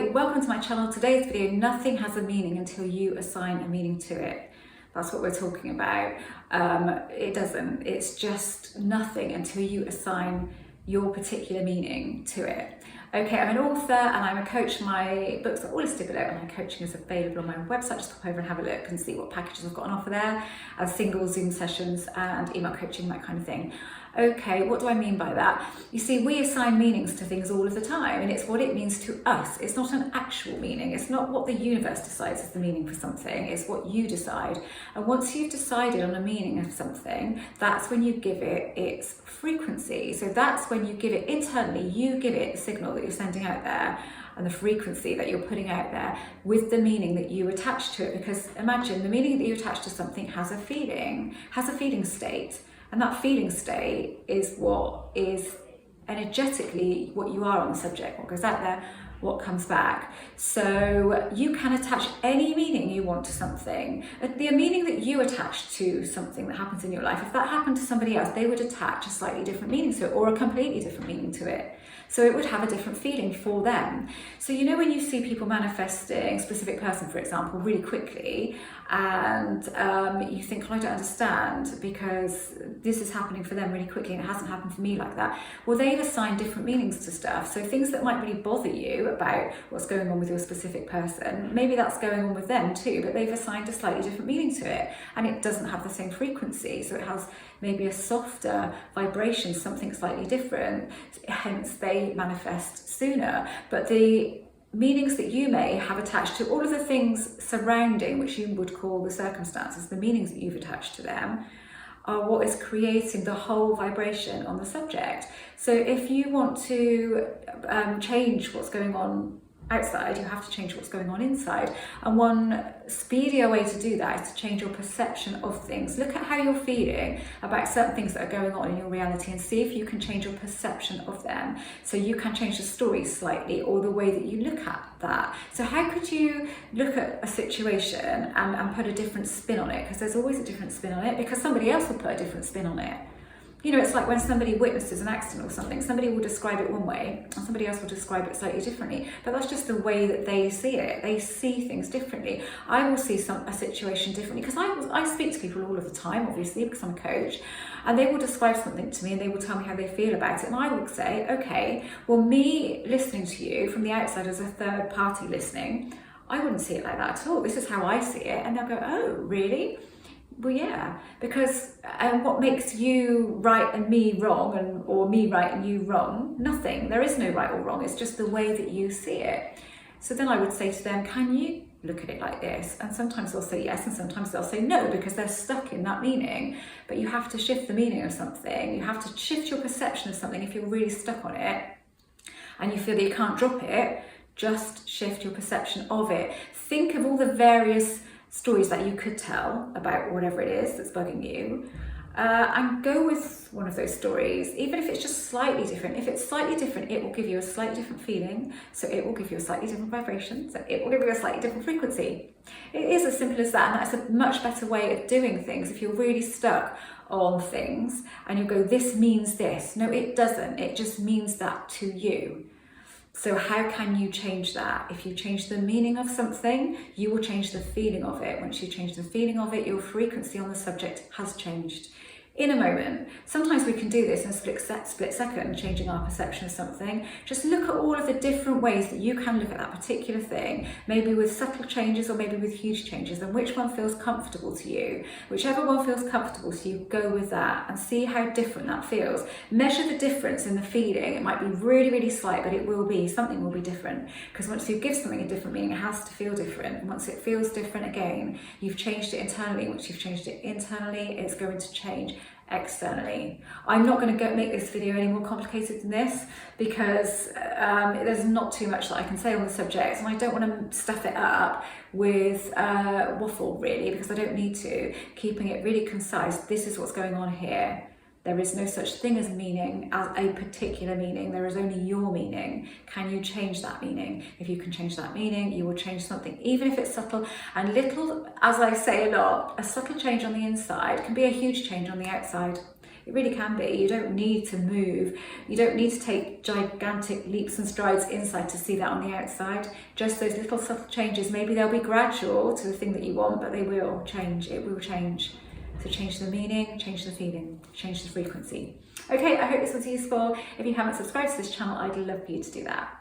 Hi, welcome to my channel. Today's video, nothing has a meaning until you assign a meaning to it. That's what we're talking about. It doesn't, it's just nothing until you assign your particular meaning to it. Okay, I'm an author and I'm a coach. My books are all listed below and my coaching is available on my website. Just pop over and have a look and see what packages I've got on offer there, as single Zoom sessions and email coaching, that kind of thing. Okay, what do I mean by that? You see, we assign meanings to things all of the time, and it's what it means to us. It's not an actual meaning. It's not what the universe decides is the meaning for something. It's what you decide. And once you've decided on a meaning of something, that's when you give it its frequency. So that's when you give it internally, you give it the signal that you're sending out there and the frequency that you're putting out there with the meaning that you attach to it. Because imagine the meaning that you attach to something has a feeling state. And that feeling state is what is energetically what you are on the subject, what goes out there, what comes back. So you can attach any meaning you want to something. The meaning that you attach to something that happens in your life, if that happened to somebody else, they would attach a slightly different meaning to it or a completely different meaning to it. So it would have a different feeling for them. So you know when you see people manifesting a specific person, for example, really quickly, and you think, well, I don't understand because this is happening for them really quickly and it hasn't happened for me like that. Well, they've assigned different meanings to stuff. So things that might really bother you about what's going on with your specific person, maybe that's going on with them too, but they've assigned a slightly different meaning to it and it doesn't have the same frequency. So it has maybe a softer vibration, something slightly different, hence they manifest sooner. But the meanings that you may have attached to all of the things surrounding, which you would call the circumstances, the meanings that you've attached to them, are what is creating the whole vibration on the subject. So if you want to change what's going on outside, you have to change what's going on inside. And one speedier way to do that is to change your perception of things. Look at how you're feeling about certain things that are going on in your reality and see if you can change your perception of them. So you can change the story slightly or the way that you look at that. So how could you look at a situation and put a different spin on it? Because there's always a different spin on it because somebody else will put a different spin on it. You know, it's like when somebody witnesses an accident or something, somebody will describe it one way and somebody else will describe it slightly differently. But that's just the way that they see it. They see things differently. I will see a situation differently because I speak to people all of the time, obviously, because I'm a coach, and they will describe something to me and they will tell me how they feel about it. And I will say, okay, well, me listening to you from the outside as a third party listening, I wouldn't see it like that at all. This is how I see it. And they'll go, oh, really? Well, yeah, because what makes you right and me wrong, or me right and you wrong? Nothing. There is no right or wrong. It's just the way that you see it. So then I would say to them, can you look at it like this? And sometimes they'll say yes and sometimes they'll say no because they're stuck in that meaning. But you have to shift the meaning of something. You have to shift your perception of something if you're really stuck on it and you feel that you can't drop it. Just shift your perception of it. Think of all the various stories that you could tell about whatever it is that's bugging you, and go with one of those stories, even if it's just slightly different. If it's slightly different, it will give you a slightly different feeling, so it will give you a slightly different vibration, so it will give you a slightly different frequency. It is as simple as that, and that's a much better way of doing things. If you're really stuck on things and you go, this means this. No, it doesn't. It just means that to you. So how can you change that? If you change the meaning of something, you will change the feeling of it. Once you change the feeling of it, your frequency on the subject has changed. In a moment. Sometimes we can do this in a split second, changing our perception of something. Just look at all of the different ways that you can look at that particular thing, maybe with subtle changes or maybe with huge changes, and which one feels comfortable to you. Whichever one feels comfortable to you, go with that and see how different that feels. Measure the difference in the feeling. It might be really, really slight, but it will be, something will be different. Because once you give something a different meaning, it has to feel different. And once it feels different again, you've changed it internally. Once you've changed it internally, it's going to change externally. I'm not going to make this video any more complicated than this because there's not too much that I can say on the subject, and I don't want to stuff it up with waffle really, because I don't need to. Keeping it really concise. This is what's going on here. There is no such thing as meaning, as a particular meaning. There is only your meaning. Can you change that meaning? If you can change that meaning, you will change something, even if it's subtle and little. As I say a lot, a subtle change on the inside can be a huge change on the outside. It really can be. You don't need to move. You don't need to take gigantic leaps and strides inside to see that on the outside. Just those little subtle changes. Maybe they'll be gradual to the thing that you want, but they will change. It will change. So change the meaning, change the feeling, change the frequency. Okay, I hope this was useful. If you haven't subscribed to this channel, I'd love for you to do that.